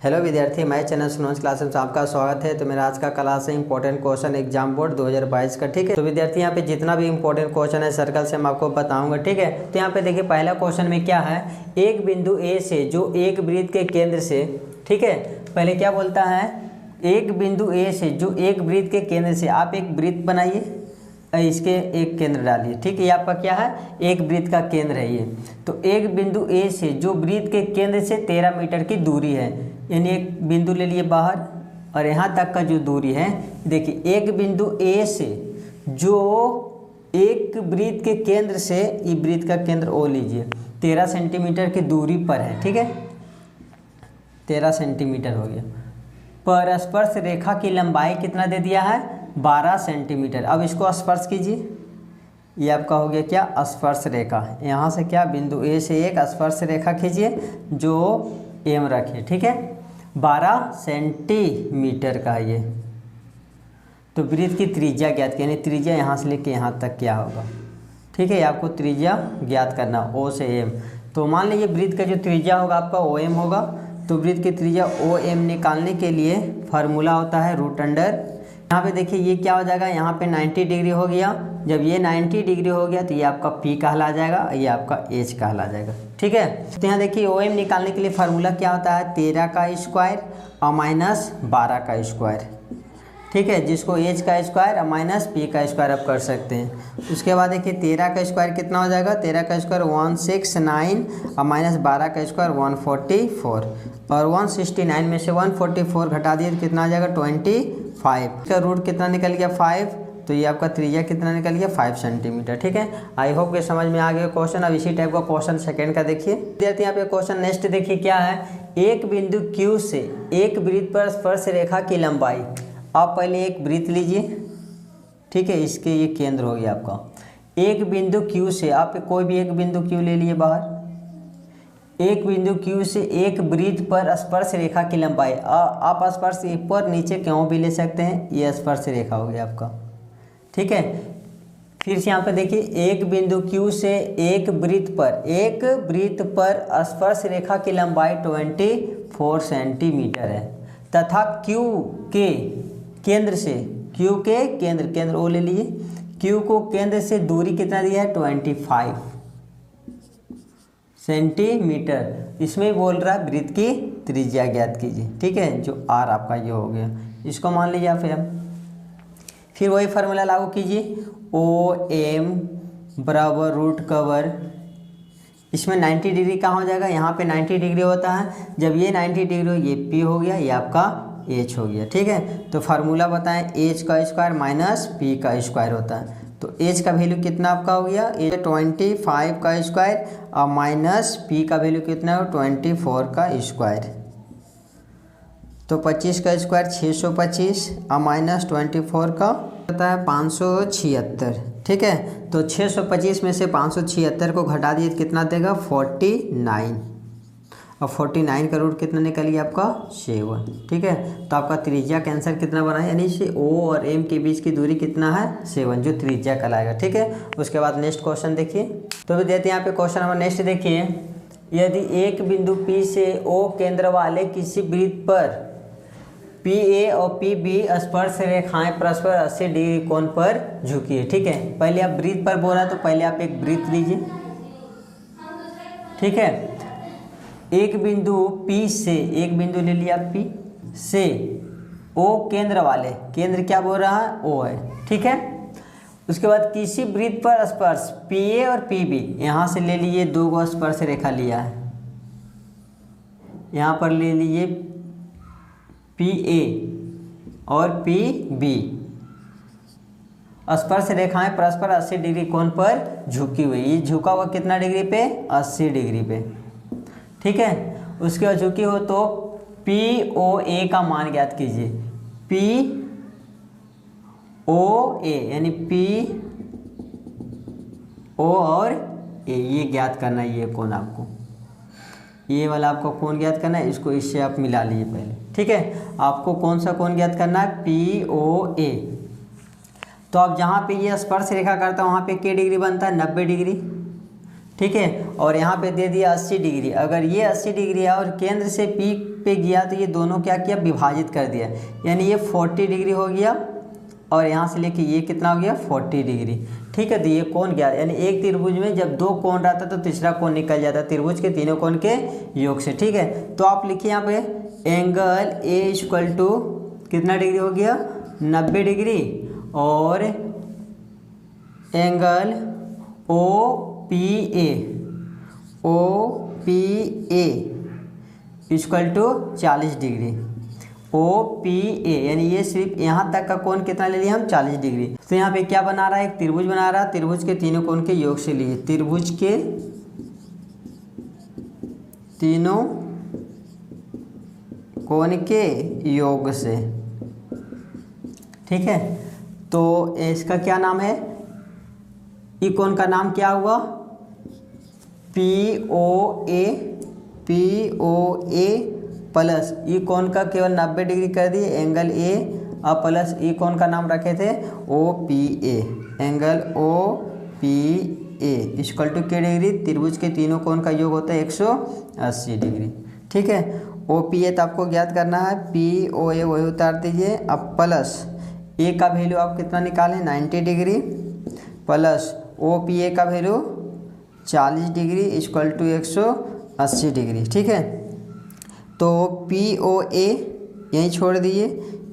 Hello विद्यार्थी, मैं channel Sunoj classes में आपका स्वागत है। तो मेरा आज का क्लास है इंपॉर्टेंट क्वेश्चन एग्जाम बोर्ड 2022 का। ठीक है, तो विद्यार्थी यहाँ पे जितना भी इंपॉर्टेंट क्वेश्चन है सर्कल से मैं आपको बताऊंगा। ठीक है, तो यहाँ पे देखिए पहला क्वेश्चन में क्या है, एक बिंदु ए से जो एक वृत्त के केंद्र से, ठीक है, पहले क्या बोलता है, एक बिंदु ए से जो एक वृत्त के केंद्र से आप एक वृत्त बनाइए, इसके एक केंद्र डालिए। ठीक है, ये आपका क्या है, एक वृत्त का केंद्र है ये। तो एक बिंदु ए से जो वृत्त के केंद्र से 13 मीटर की दूरी है, यानी एक बिंदु ले लिए बाहर और यहाँ तक का जो दूरी है, देखिए एक बिंदु ए से जो एक वृत्त के केंद्र से, ये वृत्त का केंद्र ओ लीजिए, 13 सेंटीमीटर की दूरी पर है। ठीक है, 13 सेंटीमीटर हो गया। पर स्पर्श रेखा की लंबाई कितना दे दिया है, 12 सेंटीमीटर। अब इसको स्पर्श कीजिए, ये आपका हो गया क्या, स्पर्श रेखा। यहाँ से क्या, बिंदु ए से एक स्पर्श रेखा खींचिए जो एम रखिए। ठीक है, 12 सेंटीमीटर का ये। तो वृत्त की त्रिज्या ज्ञात की, यानी त्रिज्या यहाँ से लेके यहाँ तक क्या होगा। ठीक है, आपको त्रिज्या ज्ञात करना, ओ से एम। तो मान लीजिए वृत्त का जो त्रिज्या होगा आपका ओ एम होगा। तो वृत्त की त्रिज्या ओ एम निकालने के लिए फार्मूला होता है रूट अंडर, यहाँ पे देखिए ये क्या हो जाएगा, यहाँ पे 90 डिग्री हो गया। जब ये 90 डिग्री हो गया तो ये आपका P कहला जाएगा, ये आपका H कहला जाएगा। ठीक है, तो यहाँ देखिए OM निकालने के लिए फार्मूला क्या होता है, 13 का स्क्वायर और माइनस 12 का स्क्वायर। ठीक है, जिसको H का स्क्वायर और माइनस P का स्क्वायर आप कर सकते हैं। उसके बाद देखिए 13 का स्क्वायर कितना हो जाएगा, 13 का स्क्वायर 169 और माइनस 12 का स्क्वायर 144, और 169 में से 144 घटा दिए तो कितना आ जाएगा 25। इसका रूट कितना निकल गया 5, तो ये आपका त्रिज्या कितना निकल गया 5 सेंटीमीटर। ठीक है, आई होप कि समझ में आ गया क्वेश्चन। अब इसी टाइप का क्वेश्चन सेकंड का देखिए विद्यार्थी, यहाँ पे क्वेश्चन नेक्स्ट देखिए क्या है, एक बिंदु Q से एक वृत्त पर स्पर्श रेखा की लंबाई, आप पहले एक वृत्त लीजिए। ठीक है, इसके ये केंद्र हो गया आपका। एक बिंदु Q से आप कोई भी एक बिंदु Q ले लिए बाहर, एक बिंदु Q से एक वृत्त पर स्पर्श रेखा की लंबाई, आप स्पर्श पर नीचे क्यों भी ले सकते हैं, ये स्पर्श रेखा हो गया आपका। ठीक है, फिर से यहाँ पे देखिए एक बिंदु Q से एक वृत्त पर स्पर्श रेखा की लंबाई 24 सेंटीमीटर है, तथा Q के केंद्र से, Q के केंद्र ओ ले लिए, Q को केंद्र से दूरी कितना दिया है 25 सेंटीमीटर। इसमें बोल रहा है वृत्त की त्रिज्या ज्ञात कीजिए। ठीक है, जो R आपका ये हो गया, इसको मान लीजिए फिर वही फार्मूला लागू कीजिए, ओ एम बराबर रूट कवर, इसमें 90 डिग्री कहाँ हो जाएगा, यहाँ पे 90 डिग्री होता है। जब ये 90 डिग्री हो, ये P हो गया, ये आपका H हो गया। ठीक है, तो फार्मूला बताएं, H का स्क्वायर माइनस P का स्क्वायर होता है। तो H का वैल्यू कितना आपका हो गया, 25 का स्क्वायर और माइनस P का वैल्यू कितना हो 24 का स्क्वायर। तो 25 का स्क्वायर 625 और माइनस 24 का होता है 576। ठीक है, तो 625 में से 576 को घटा दिए तो कितना देगा 49, और 49 का रूट कितना निकल गया आपका 7। ठीक है, तो आपका त्रिज्या का आंसर कितना बना है, यानी से O और M के बीच की दूरी कितना है 7, जो त्रिज्या कहलाएगा। ठीक है, उसके बाद नेक्स्ट क्वेश्चन देखिए। तो विद्यार्थी यहाँ पे क्वेश्चन नंबर नेक्स्ट देखिए, यदि एक बिंदु P से O केंद्र वाले किसी वृत्त पर PA और PB स्पर्श रेखाएं परस्पर 80 डिग्री कोण पर झुकी है। ठीक है, पहले आप वृत्त पर बोला तो पहले आप एक वृत्त लीजिए। ठीक है, एक बिंदु P से, एक बिंदु ले लिया P से O केंद्र वाले, केंद्र क्या बोल रहा है O है। ठीक है, उसके बाद किसी वृत्त पर स्पर्श PA और PB, यहाँ से ले लीजिए 2 स्पर्श रेखा लिया है, यहाँ पर ले लीजिए PA और PB, स्पर्श रेखाएं परस्पर 80 डिग्री कोण पर झुकी हुई। ये झुका हुआ कितना डिग्री पे, 80 डिग्री पे। ठीक है, उसके बाद झुकी हो तो POA का मान ज्ञात कीजिए, POA यानी PO और A, ये ज्ञात करना है। ये कोण आपको, ये वाला आपको कोण ज्ञात करना है, इसको इससे आप मिला लीजिए पहले। ठीक है, आपको कौन सा कोण ज्ञात करना है, POA। तो अब जहाँ पे ये स्पर्श रेखा करता है वहाँ पे क्या डिग्री बनता है 90 डिग्री। ठीक है, और यहाँ पे दे दिया 80 डिग्री। अगर ये 80 डिग्री है और केंद्र से P पे गया तो ये दोनों क्या किया, विभाजित कर दिया, यानी ये 40 डिग्री हो गया और यहाँ से लेके ये कितना हो गया 40 डिग्री। ठीक है, तो ये कोण गया, यानी एक त्रिभुज में जब दो कोण रहता तो तीसरा कोण निकल जाता त्रिभुज के तीनों कोण के योग से। ठीक है, तो आप लिखिए यहाँ पे एंगल ए इक्वल टू कितना डिग्री हो गया 90 डिग्री और angle O P A equal to 40 degree. O P A यानी ये सिर्फ यहाँ तक का कोण कितना ले लिया हम 40 डिग्री। तो यहाँ पे क्या बना रहा है, एक त्रिभुज बना रहा है, त्रिभुज के तीनों कोण के योग से लिए, त्रिभुज के तीनों कोण के योग से। ठीक है, तो इसका क्या नाम है, ई कोण का नाम क्या हुआ पी ओ ए प्लस ई कोण का केवल 90 डिग्री कर दिए एंगल ए, और प्लस ई कोण का नाम रखे थे O P A, angle O P A equal to के डिग्री, त्रिभुज के तीनों कोण का योग होता है 180 डिग्री। ठीक है, ओ पी ए तो आपको ज्ञात करना है, पी ओ ए वही उतार दीजिए। अब प्लस ए का वैल्यू आप कितना निकालें 90 degree, plus O P A का value 40 degree equal to 180 degree. ठीक है, तो पी ओ ए यहीं छोड़ दिए,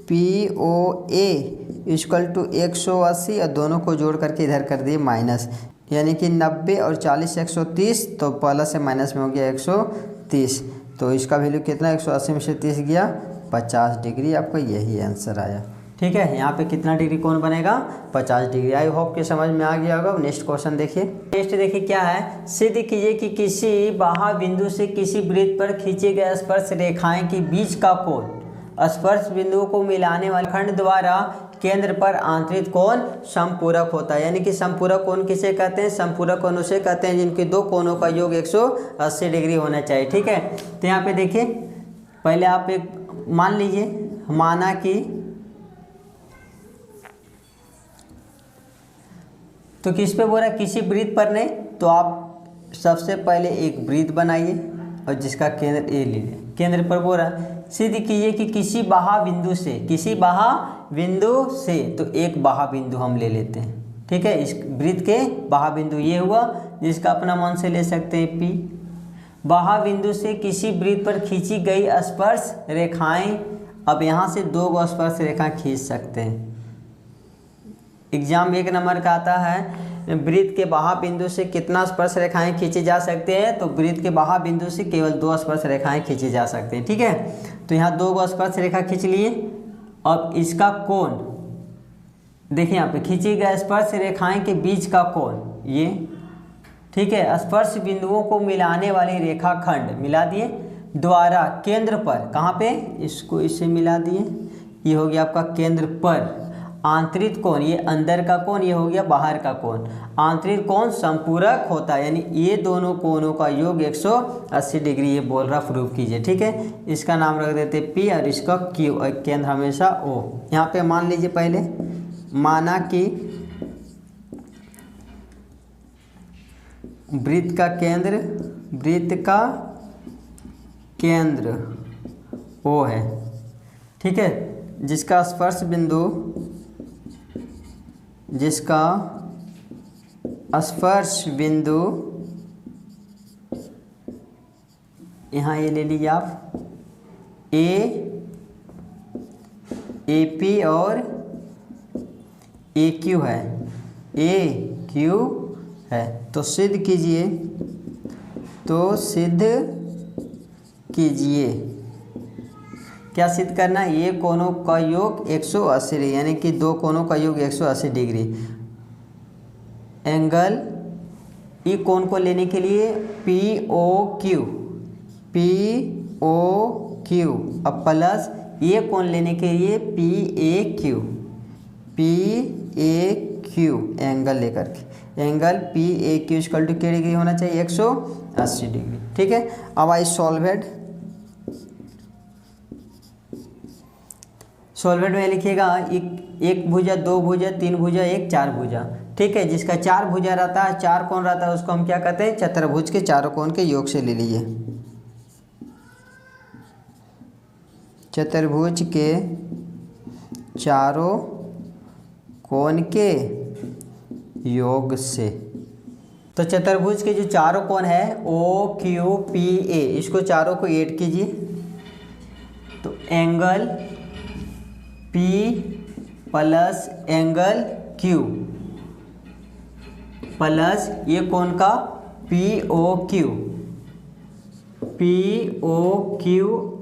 P O A equal to 180 और दोनों को जोड़ करके इधर कर दिए माइनस, यानी कि 90 और 40 130, तो प्लस से माइनस में हो गया 130, तो इसका वैल्यू कितना 180 में से 30 गया 50 डिग्री, आपको यही आंसर आया। ठीक है, यहाँ पे कितना डिग्री कोण बनेगा 50 डिग्री। आई होप कि समझ में आ गया होगा। नेक्स्ट क्वेश्चन देखिए, नेक्स्ट देखिए क्या है, सिद्ध कीजिए कि किसी बाह्य बिंदु से किसी वृत्त पर खींचे गए स्पर्श रेखाएं के बीच का कोण स्पर्श बिंदुओं को मिलाने वाले खंड द्वारा केंद्र पर आंतरिक कोण समपूरक होता है। यानी कि समपूरक कोण किसे कहते हैं, समपूरक कोण उसे कहते हैं जिनके दो कोणों का योग 180 डिग्री होना चाहिए। ठीक है, तो यहाँ पे देखिए, पहले आप एक मान लीजिए, माना कि तो किस पे बोल रहा है, किसी वृत्त पर नहीं, तो आप सबसे पहले एक वृत्त बनाइए और जिसका केंद्र ए ले लें, केंद्र पर बोल रहा है सिद्ध कीजिए कि किसी बाह्य बिंदु से, किसी बाह्य बिंदु से, तो एक बाह्य बिंदु हम ले लेते हैं। ठीक है, इस वृत्त के बाह्य बिंदु ये हुआ जिसका अपना मन से ले सकते हैं पी। बाह्य बिंदु से किसी वृत्त पर खींची गई स्पर्श रेखाएं, अब यहाँ से दो स्पर्श रेखा खींच सकते हैं। एग्जाम 1 नंबर का आता है वृत्त के बाह्य बिंदु से कितना स्पर्श रेखाएं खींची जा सकते हैं, तो वृत्त के बाह्य बिंदु से केवल 2 स्पर्श रेखाएं खींची जा सकते हैं। ठीक है, तो यहाँ 2 स्पर्श रेखा खींच लिए। अब इसका कोण देखिए, यहाँ पे खींची गई स्पर्श रेखाएं के बीच का कोण ये। ठीक है, स्पर्श बिंदुओं को मिलाने वाली रेखाखंड मिला दिए द्वारा केंद्र पर, कहाँ पे, इसको इससे मिला दिए, ये हो गया आपका केंद्र पर आंतरिक कोण, ये अंदर का कोण, ये हो गया बाहर का कोण, आंतरिक कोण संपूरक होता है, यानी ये दोनों कोणों का योग 180 डिग्री ये बोल रहा, प्रूव कीजिए। ठीक है, इसका नाम रख देते पी और इसका क्यू, और केंद्र हमेशा ओ। यहाँ पे मान लीजिए, पहले माना कि वृत्त का केंद्र ओ है। ठीक है, जिसका स्पर्श बिंदु यहाँ ये ले लीजिए आप ए पी और ए क्यू है, तो सिद्ध कीजिए क्या सिद्ध करना है, ये कोणों का योग 180 डिग्री, यानी कि दो कोणों का योग 180 डिग्री। एंगल ई कोण को लेने के लिए पी ओ क्यू, अब प्लस ये कोण लेने के लिए पी ए क्यू एंगल लेकर के, angle P A Q equal to के डिग्री होना चाहिए 180 डिग्री। ठीक है, अब आई सॉल्वेट में लिखिएगा एक भुजा, 2 भुजा, 3 भुजा, 1 4 भुजा। ठीक है, जिसका 4 भुजा रहता है, 4 कोण रहता है, उसको हम क्या कहते हैं, चतुर्भुज के चारों कोण के योग से ले लीजिए। चतुर्भुज के चारों कोण के योग से। तो चतुर्भुज के जो चारों कोण है OQPA, इसको चारों को ऐड कीजिए तो angle P plus angle Q plus ये कोण का POQ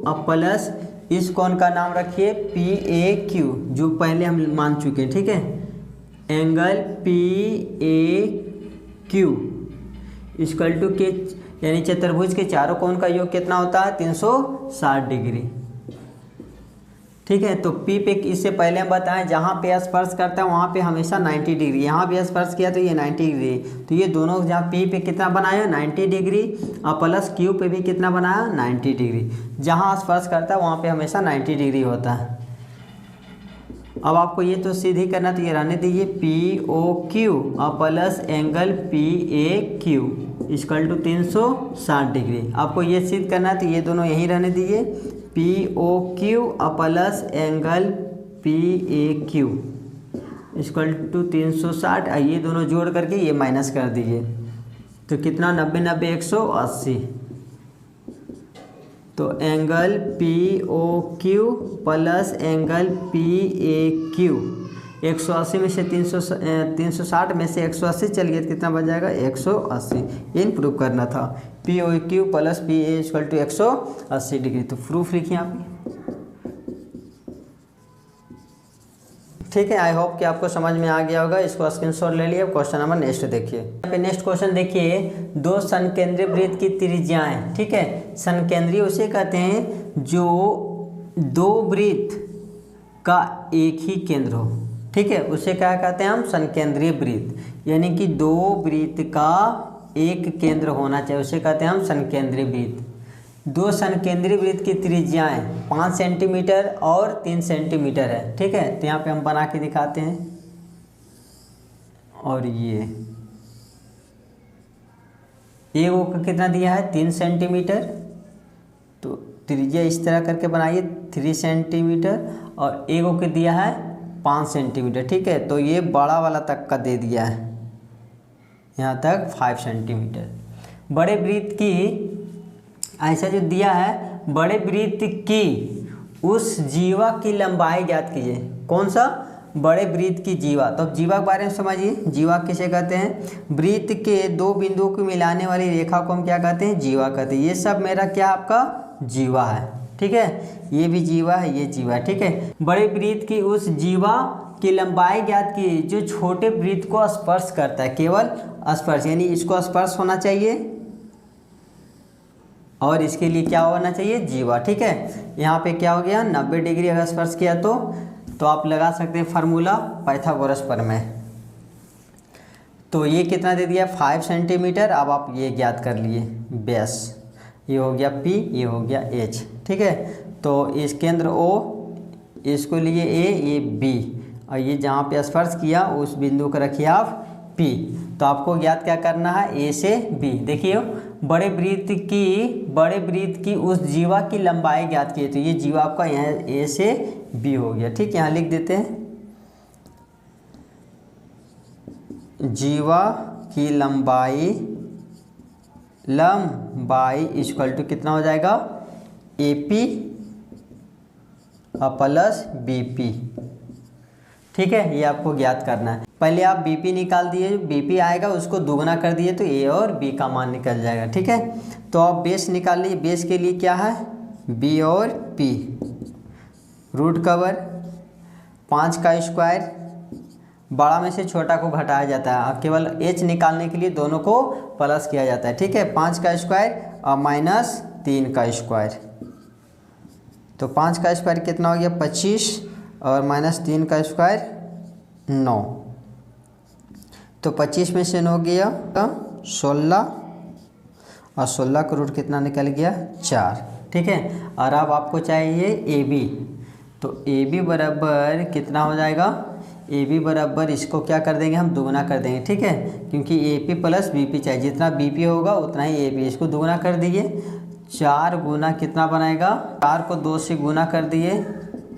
और प्लस इस कोण का नाम रखिए PAQ, जो पहले हम मान चुके हैं, ठीक है। एंगल PAQ इक्वल टू के, यानी चतुर्भुज के चारों कोण का योग कितना होता है 360 डिग्री, ठीक है। तो P पे इससे पहले हम बताएं जहाँ पे स्पर्श करता है वहाँ पे हमेशा 90 डिग्री, यहाँ भी स्पर्श किया तो ये 90 डिग्री, तो ये दोनों जहाँ P पे कितना बनाया 90 डिग्री और प्लस Q पे भी कितना बनाया 90 डिग्री, जहाँ स्पर्श करता है वहाँ पे हमेशा 90 डिग्री होता है। अब आपको ये तो सीधी करना, तो ये रहने दीजिए POQ और plus angle PAQ equal to 360 degree. आपको ये सिद्ध करना है तो ये दोनों यहीं रहने दीजिए POQ और plus angle PAQ equal to 360, ये दोनों जोड़ करके ये माइनस कर दीजिए तो कितना 90 90 180। तो angle POQ plus angle PAQ 180 में से 360 में से 180 चल गया तो कितना बच जाएगा 180। इन प्रूफ करना था POQ plus PA equal to 180 degree. तो प्रूफ लिखिए आप, ठीक है। आई होप कि आपको समझ में आ गया होगा, इसको स्क्रीनशॉट ले लिया। क्वेश्चन नंबर नेक्स्ट देखिए। यहाँ पे नेक्स्ट क्वेश्चन देखिए, दो संकेंद्रीय वृत्त की त्रिज्याएं, ठीक है। संकेंद्रीय उसे कहते हैं जो दो वृत्त का एक ही केंद्र हो, ठीक है, उसे क्या कहते हैं हम संकेंद्रीय वृत्त, यानी कि दो वृत्त का एक केंद्र होना चाहिए, उसे कहते हैं हम संकेंद्रीय वृत्त। दो संकेंद्रीय वृत्त की त्रिज्याएं 5 सेंटीमीटर और 3 सेंटीमीटर है, ठीक है। तो यहाँ पे हम बना के दिखाते हैं, और ये वो कितना दिया है 3 सेंटीमीटर, तो त्रिज्या इस तरह करके बनाइए 3 सेंटीमीटर, और एगो के दिया है 5 सेंटीमीटर, ठीक है। तो ये बड़ा वाला तक का दे दिया है, यहाँ तक 5 सेंटीमीटर। बड़े वृत्त की ऐसा जो दिया है, बड़े वृत्त की उस जीवा की लंबाई ज्ञात कीजिए। कौन सा? बड़े वृत्त की जीवा। तो अब जीवा के बारे में समझिए, जीवा किसे कहते हैं? वृत्त के दो बिंदुओं को मिलाने वाली रेखा को हम क्या कहते हैं? जीवा कहते हैं। ये सब मेरा क्या आपका जीवा है, ठीक है। ये भी जीवा है, ये जीवा है, ठीक है। बड़े वृत्त की उस जीवा की लंबाई ज्ञात की जो छोटे वृत्त को स्पर्श करता है, केवल स्पर्श, यानी इसको स्पर्श होना चाहिए और इसके लिए क्या होना चाहिए? जीवा, ठीक है। यहाँ पे क्या हो गया 90 डिग्री अगर स्पर्श किया तो आप लगा सकते हैं फार्मूला पाइथागोरस प्रमेय। तो ये कितना दे दिया 5 सेंटीमीटर। अब आप ये ज्ञात कर लिए बेस, ये हो गया P, ये हो गया H, ठीक है। तो इस केंद्र O, इसको लिए A, ये B, और ये जहाँ पे स्पर्श किया उस बिंदु को रखिए आप P। तो आपको ज्ञात क्या करना है? A से B। देखिए बड़े वृत्त की उस जीवा की लंबाई ज्ञात की है, तो ये जीवा आपका यहाँ A से B हो गया, ठीक। यहाँ लिख देते हैं जीवा की लंबाई इक्वल टू कितना हो जाएगा? AP प्लस BP, ठीक है। ये आपको ज्ञात करना है। पहले आप BP निकाल दिए, BP आएगा उसको दुगना कर दिए तो A और B का मान निकल जाएगा, ठीक है। तो आप बेस निकाल लीजिए। बेस के लिए क्या है? B और P। रूट कवर 5 का स्क्वायर, बड़ा में से छोटा को घटाया जाता है, अब केवल H निकालने के लिए दोनों को प्लस किया जाता है, ठीक है। 5 का स्क्वायर और माइनस 3 का स्क्वायर, तो 5 का स्क्वायर कितना हो गया 25 और माइनस 3 का स्क्वायर 9। तो 25 में से 9 गया 16 और 16 का रूट कितना निकल गया 4, ठीक है। और अब आपको चाहिए AB, तो AB बराबर कितना हो जाएगा? AB बराबर इसको क्या कर देंगे हम? दुगना कर देंगे, ठीक है, क्योंकि AP प्लस BP चाहिए, जितना BP होगा उतना ही AB, इसको दुगना कर दीजिए। 4 गुना कितना बनाएगा, 4 को 2 से गुना कर दिए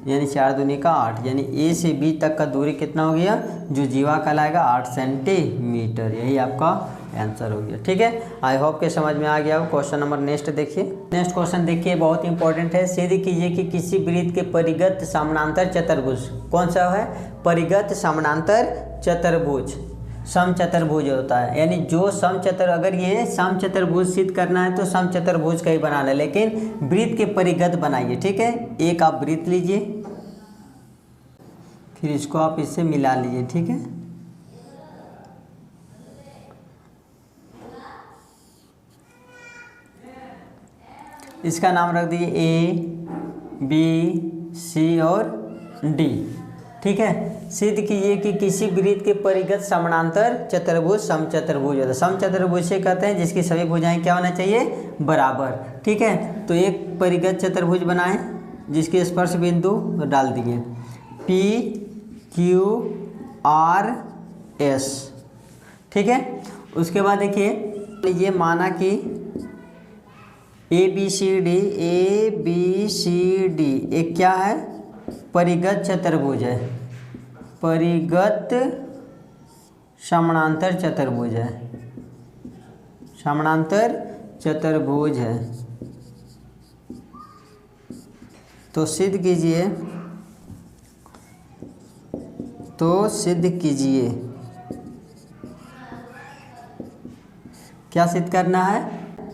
यानी 4 दूनी का 8, यानी ए से बी तक का दूरी कितना हो गया, जो जीवा कहलाएगा 8 सेंटीमीटर। यही आपका आंसर हो गया। ठीक है, आई होप के समझ में आ गया हो। क्वेश्चन नंबर नेक्स्ट देखिए। नेक्स्ट क्वेश्चन देखिए, बहुत इंपॉर्टेंट है। सिद्ध कीजिए कि किसी वृत्त के परिगत समानांतर चतुर्भुज, कौन सा है, परिगत समानांतर चतुर्भुज, समचतुर्भुज होता है, यानी जो समचतुर, अगर ये समचतुर्भुज सिद्ध करना है तो समचतुर्भुज का ही बनाना है, लेकिन वृत्त के परिगत बनाइए। ठीक है, एक आप वृत्त लीजिए, फिर इसको आप इससे मिला लीजिए। ठीक है, इसका नाम रख दीजिए ए, बी, सी और डी। ठीक है, सिद्ध कीजिए कि किसी वृत्त के परिगत समानांतर चतुर्भुज समचतुर्भुज होता है। समचतुर्भुज से कहते हैं जिसकी सभी भुजाएं क्या होना चाहिए, बराबर। ठीक है, तो एक परिगत चतुर्भुज बनाएं जिसके स्पर्श बिंदु डाल दिए पी क्यू आर एस। ठीक है, उसके बाद देखिए, ये माना कि ए बी सी डी एक क्या है, परिगत चतुर्भुज है, परिगत समानांतर चतुर्भुज है, समानांतर चतुर्भुज है। तो सिद्ध कीजिए, क्या सिद्ध करना है,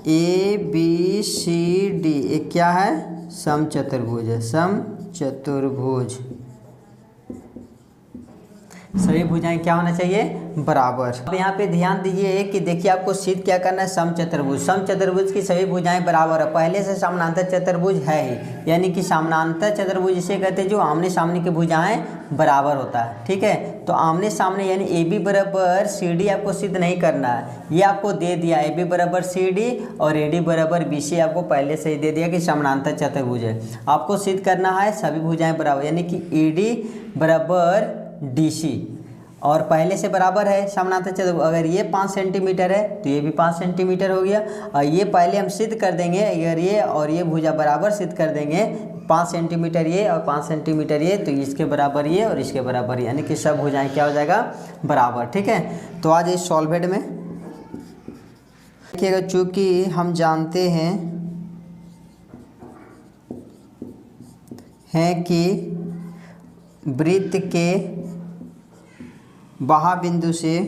ए बी सी डी एक क्या है, समचतुर्भुज है, समचतुर्भुज, सभी भुजाएं क्या होना चाहिए, बराबर। अब यहाँ पे ध्यान दीजिए कि देखिए आपको सिद्ध क्या करना है, समचतुर्भुज, समचतुर्भुज की सभी भुजाएं बराबर है, पहले से समानांतर चतुर्भुज है ही, यानी कि समानांतर चतुर्भुज इसे कहते हैं जो आमने सामने की भुजाएं बराबर होता है। ठीक है, तो आमने सामने यानी ए बी बराबर सी डी आपको सिद्ध नहीं करना है, ये आपको दे दिया ए बी बराबर सी डी और ए डी बराबर बी सी आपको पहले से ही दे दिया कि समानांतर चतुर्भुज है। आपको सिद्ध करना है सभी भुजाएं बराबर, यानी कि ए डी बराबर डी सी, और पहले से बराबर है समानांतर चतुर्भुज। अगर ये 5 सेंटीमीटर है तो ये भी 5 सेंटीमीटर हो गया, और ये पहले हम सिद्ध कर देंगे, अगर ये और ये भुजा बराबर सिद्ध कर देंगे, 5 सेंटीमीटर ये और 5 सेंटीमीटर ये, तो इसके बराबर ये और इसके बराबर, यानी कि सब भुजाएं क्या हो जाएगा, बराबर। ठीक है, तो आज इस सॉल्वेड में देखिएगा, चूँकि हम जानते हैं कि वृत्त के वह बिंदु से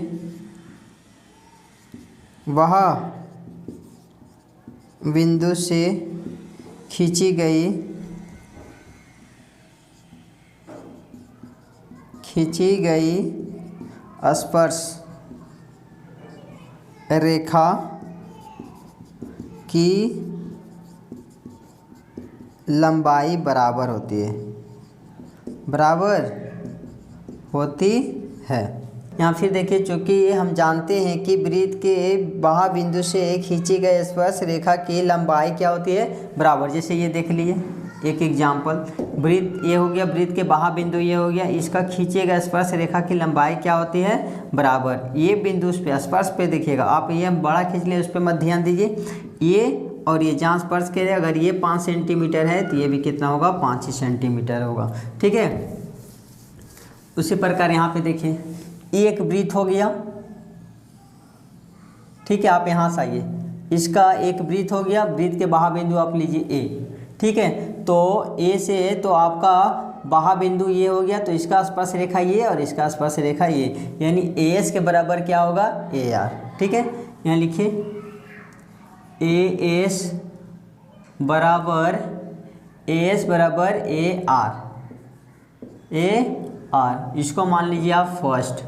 खींची गई स्पर्श रेखा की लंबाई बराबर होती है। यहाँ फिर देखिए, चूँकि हम जानते हैं कि वृत्त के बाह्य बिंदु से खींची गई स्पर्श रेखा की लंबाई क्या होती है, बराबर। जैसे ये देख लिए एक एग्जाम्पल, वृत्त ये हो गया, वृत्त के बाह्य बिंदु ये हो गया, इसका खींचे गए स्पर्श रेखा की लंबाई क्या होती है, बराबर। ये बिंदु उस पे स्पर्श पे देखिएगा, आप ये बड़ा खींच लिए, उस पर मत ध्यान दीजिए, ये और ये जहाँ स्पर्श के, अगर ये 5 सेंटीमीटर है तो ये भी कितना होगा, 5 ही सेंटीमीटर होगा। ठीक है, उसी प्रकार यहाँ पे देखिए, एक वृत्त हो गया। ठीक है, आप यहाँ से आइए, इसका एक वृत्त हो गया, वृत्त के बाह्य बिंदु आप लीजिए ए। ठीक है, तो ए से तो आपका बाह्य बिंदु ये हो गया, तो इसका स्पर्श रेखा ये और इसका स्पर्श रेखा ये, यानी ए एस के बराबर क्या होगा, ए आर। ठीक है, यहाँ लिखिए ए एस बराबर ए आर, इसको मान लीजिए आप फर्स्ट।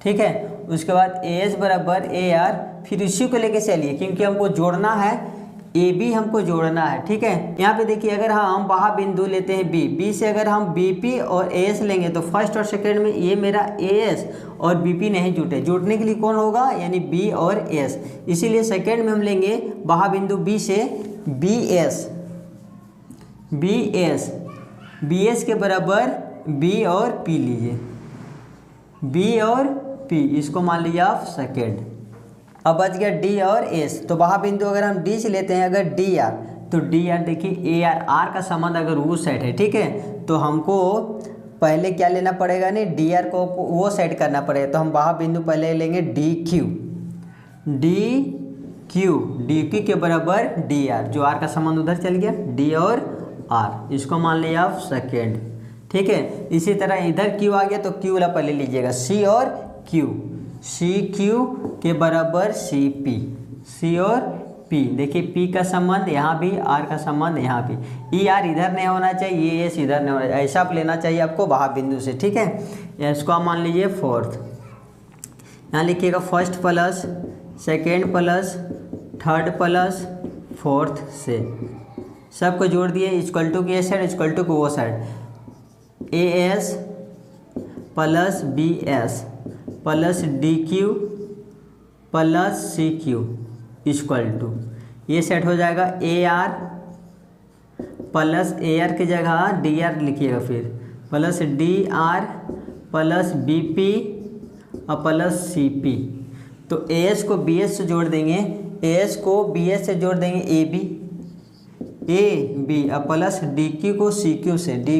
ठीक है, उसके बाद ए एस बराबर ए आर, फिर इसी को लेके चलिए क्योंकि हमको जोड़ना है, ए बी हमको जोड़ना है। ठीक है, यहाँ पे देखिए, अगर हम बाह्य बिंदु लेते हैं बी से अगर हम बी पी और ए एस लेंगे तो फर्स्ट और सेकेंड में ये मेरा ए एस और बी पी नहीं जुटने के लिए कौन होगा, यानी बी और एस, इसीलिए सेकेंड में हम लेंगे बाह्य बिंदु बी से बी एस के बराबर बी और पी लीजिए, बी और पी, इसको मान लीजिए आप सेकेंड। अब बच गया डी और एस, तो बाह्य बिंदु अगर हम डी से लेते हैं, अगर डी आर, तो डी आर देखिए ए आर, आर का संबंध अगर उस साइड है, ठीक है, तो हमको पहले क्या लेना पड़ेगा, नहीं डी आर को वो साइड करना पड़ेगा। तो हम वहाँ बिंदु पहले लेंगे डी क्यू, डी क्यू के बराबर डी आर, जो आर का संबंध उधर चल गया, डी और आर, इसको मान लिया आप सेकेंड, ठीक है। इसी तरह इधर क्यू आ गया तो क्यू वाला पहले लीजिएगा, सी और क्यू, सी क्यू के बराबर सी पी, सी और पी, देखिए पी का संबंध यहाँ भी, आर का संबंध यहाँ भी, ई आर इधर नहीं होना चाहिए, ये एस इधर नहीं होना चाहिए, ऐसा आप लेना चाहिए आपको वहाँ बिंदु से, ठीक है। इसको आप मान लीजिए फोर्थ, यहाँ लिखिएगा first plus second plus third plus fourth से सबको जोड़ दिए, इक्वल टू के साइड इक्वल टू को वो side, A S plus B S plus D Q plus C Q equal to, ये सेट हो जाएगा A R plus A R की जगह डी आर लिखिएगा, फिर plus D R plus B P और प्लस सी पी। तो A S को बी एस से जोड़ देंगे, ए एस को बी एस से जोड़ देंगे ए बी और प्लस डी क्यू को सी क्यू से, डी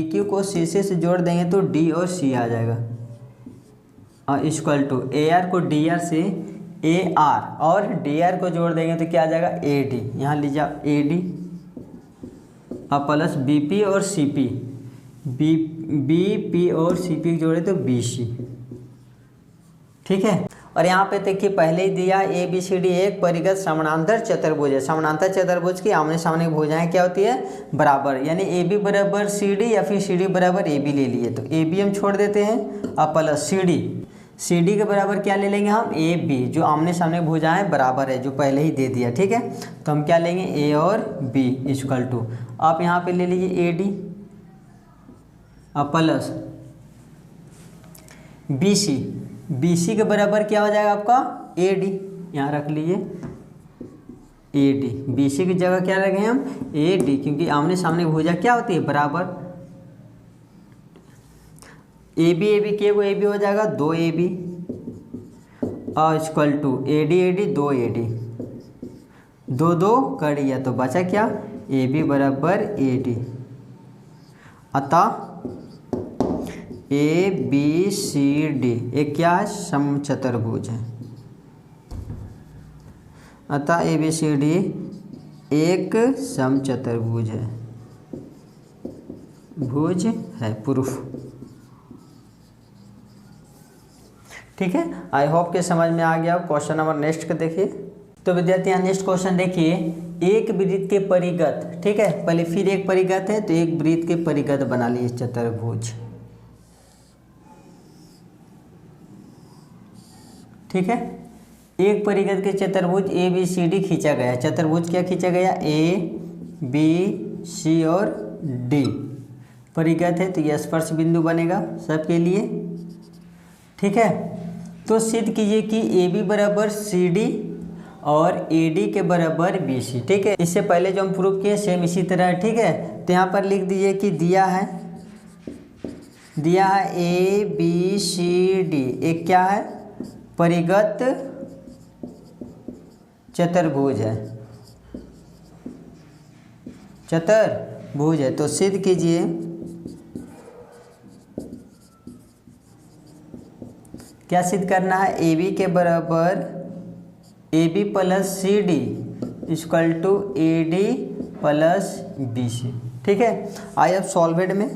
क्यू को सी से जोड़ देंगे तो डी और सी आ जाएगा, और इक्वल टू ए आर को डी आर से ए आर और डी आर को जोड़ देंगे तो क्या आ जाएगा ए डी, यहाँ लीजिए ए डी और प्लस बी पी और सी पी, बी पी और सी पी जोड़े तो बी सी, ठीक है। और यहाँ पे देखिए पहले ही दिया ए बी सी डी एक परिगत समानांतर चतुर्भुज है, समानांतर चतुर्भुज की आमने सामने की भुजाएं क्या होती है, बराबर, यानी ए बी बराबर सी डी या फिर सी डी बराबर ए बी ले लिए, तो ए बी हम छोड़ देते हैं और प्लस सी डी के बराबर क्या ले लेंगे हम, ए बी, जो आमने सामने भुजाएं बराबर है जो पहले ही दे दिया, ठीक है। तो हम क्या लेंगे ए और बी इक्वल टू, आप यहाँ पे ले लीजिए ए डी और plus B C, B C के बराबर क्या हो जाएगा आपका ए डी, यहाँ रख लीजिए ए डी, बी सी की जगह क्या रखें हम ए डी, क्योंकि आमने सामने भुजा क्या होती है, बराबर। ए बी के वो ए बी हो जाएगा, दो ए बी और इक्वल टू ए डी दो ए डी, दो दो कर दिया तो बचा क्या, ए बी बराबर ए डी, अतः ए बी सी डी एक क्या है, समचतुर्भुज है, अतः ए बी सी डी एक समचतुर्भुज है, भुज है, प्रूफ, ठीक है। आई होप के समझ में आ गया। क्वेश्चन नंबर नेक्स्ट का देखिए। तो विद्यार्थी यहाँ नेक्स्ट क्वेश्चन देखिए, एक वृत्त के परिगत, ठीक है, पहले फिर एक परिगत है तो एक वृत्त के परिगत बना लिए चतुर्भुज, ठीक है। एक परिगत के चतुर्भुज ए बी सी डी खींचा गया, चतुर्भुज क्या खींचा गया, ए बी सी और डी परिगत है, तो यह स्पर्श बिंदु बनेगा सबके लिए, ठीक है। तो सिद्ध कीजिए कि ए बी बराबर सी डी और ए डी के बराबर बी सी, ठीक है। इससे पहले जो हम प्रूफ किए सेम इसी तरह, ठीक है। तो यहाँ पर लिख दीजिए कि दिया है ए बी सी डी एक क्या है, परिगत चतुर्भुज है, चतुर्भुज है। तो सिद्ध कीजिए क्या सिद्ध करना है, ए बी के बराबर A B plus C D equal to A D plus B C, ठीक है। आइए अब सॉल्वेड में,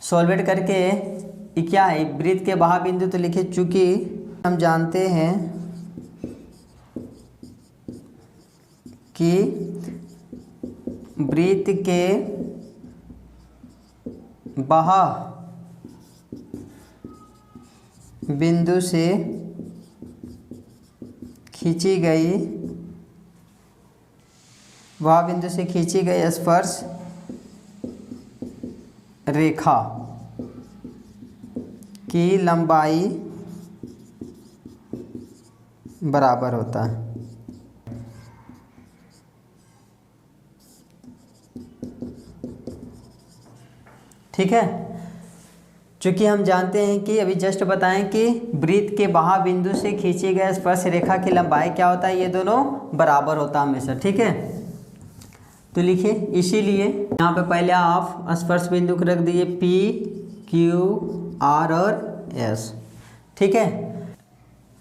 सॉल्वेड करके ये क्या है, वृत्त के बाह्य बिंदु तो लिखे, चूंकि हम जानते हैं कि वृत्त के बाह्य बिंदु से खींची गई स्पर्श रेखा की लंबाई बराबर होता है, ठीक है। चूँकि हम जानते हैं कि अभी जस्ट बताएं कि वृत्त के बाह्य बिंदु से खींची गए स्पर्श रेखा की लंबाई क्या होता है, ये दोनों बराबर होता है हमेशा। ठीक है, तो लिखिए इसीलिए यहाँ पे पहले आप स्पर्श बिंदु को रख दीजिए P, Q, R और S। ठीक है,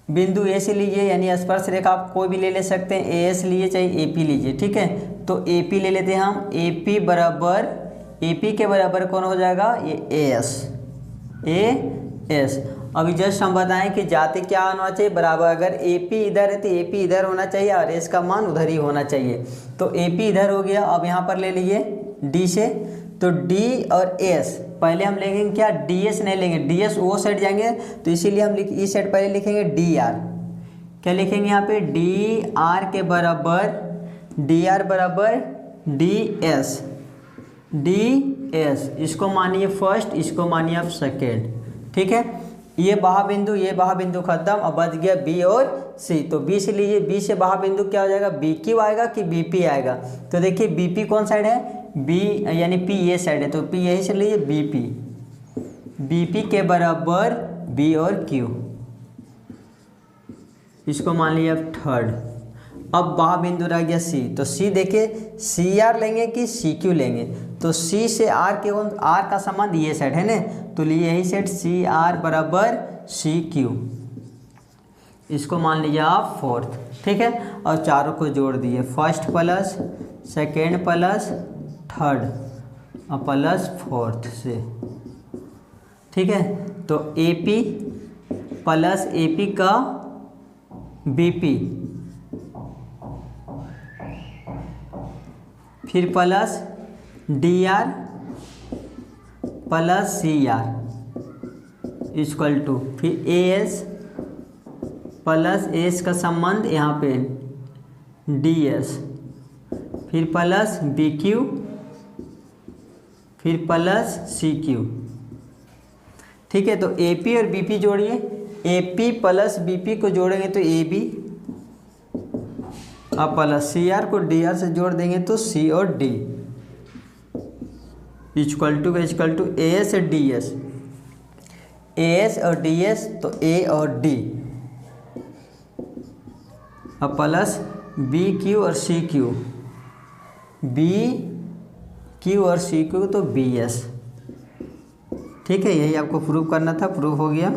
बिंदु ए से लीजिए, यानी स्पर्श रेखा आप कोई भी ले सकते हैं, AS लीजिए चाहे AP लीजिए। ठीक है, तो AP ले लेते हैं हम, AP बराबर, AP के बराबर कौन हो जाएगा, ये AS। अभी जस्ट हम बताएं कि जाते क्या होना चाहिए, बराबर। अगर AP इधर है तो AP इधर होना चाहिए और S का मान उधर ही होना चाहिए। तो AP इधर हो गया। अब यहाँ पर ले लीजिए D से, तो D और S पहले हम लेंगे क्या, DS नहीं लेंगे, DS वो साइड जाएंगे, तो इसीलिए हम इस साइड पहले लिखेंगे DR। क्या लिखेंगे यहाँ पे, DR के बराबर, DR बराबर DS, DS इसको मानिए फर्स्ट, इसको मानिए आप सेकेंड। ठीक है, ये बाह्य बिंदु खत्म। अब बच गया B और C। तो B से लीजिए, B से बाह्य बिंदु क्या हो जाएगा, BQ आएगा कि BP आएगा। तो देखिए BP कौन साइड है, B यानी P ये साइड है, तो P यही से लीजिए BP के बराबर B और Q, इसको मान लीजिए अब थर्ड। अब बाह्य बिंदु रह गया C, तो C देखिए CR लेंगे कि CQ लेंगे, तो C से R के R का संबंध ये सेट है ना, तो लिए यही सेट CR बराबर CQ, इसको मान लीजिए आप फोर्थ। ठीक है, और चारों को जोड़ दिए, first plus second plus third और प्लस फोर्थ से। ठीक है, तो AP प्लस AP का BP, फिर plus DR plus CR equal to, फिर AS प्लस AS का संबंध यहाँ पे DS, फिर प्लस BQ, फिर प्लस CQ। ठीक है, तो AP और BP जोड़िए, AP प्लस BP को जोड़ेंगे तो AB, अब प्लस CR को DR से जोड़ देंगे तो C और D इक्वल टू AS और DS, AS और DS तो A और D, अब प्लस BQ और CQ, BQ और CQ तो BS। ठीक है, यही आपको प्रूव करना था, प्रूव हो गया।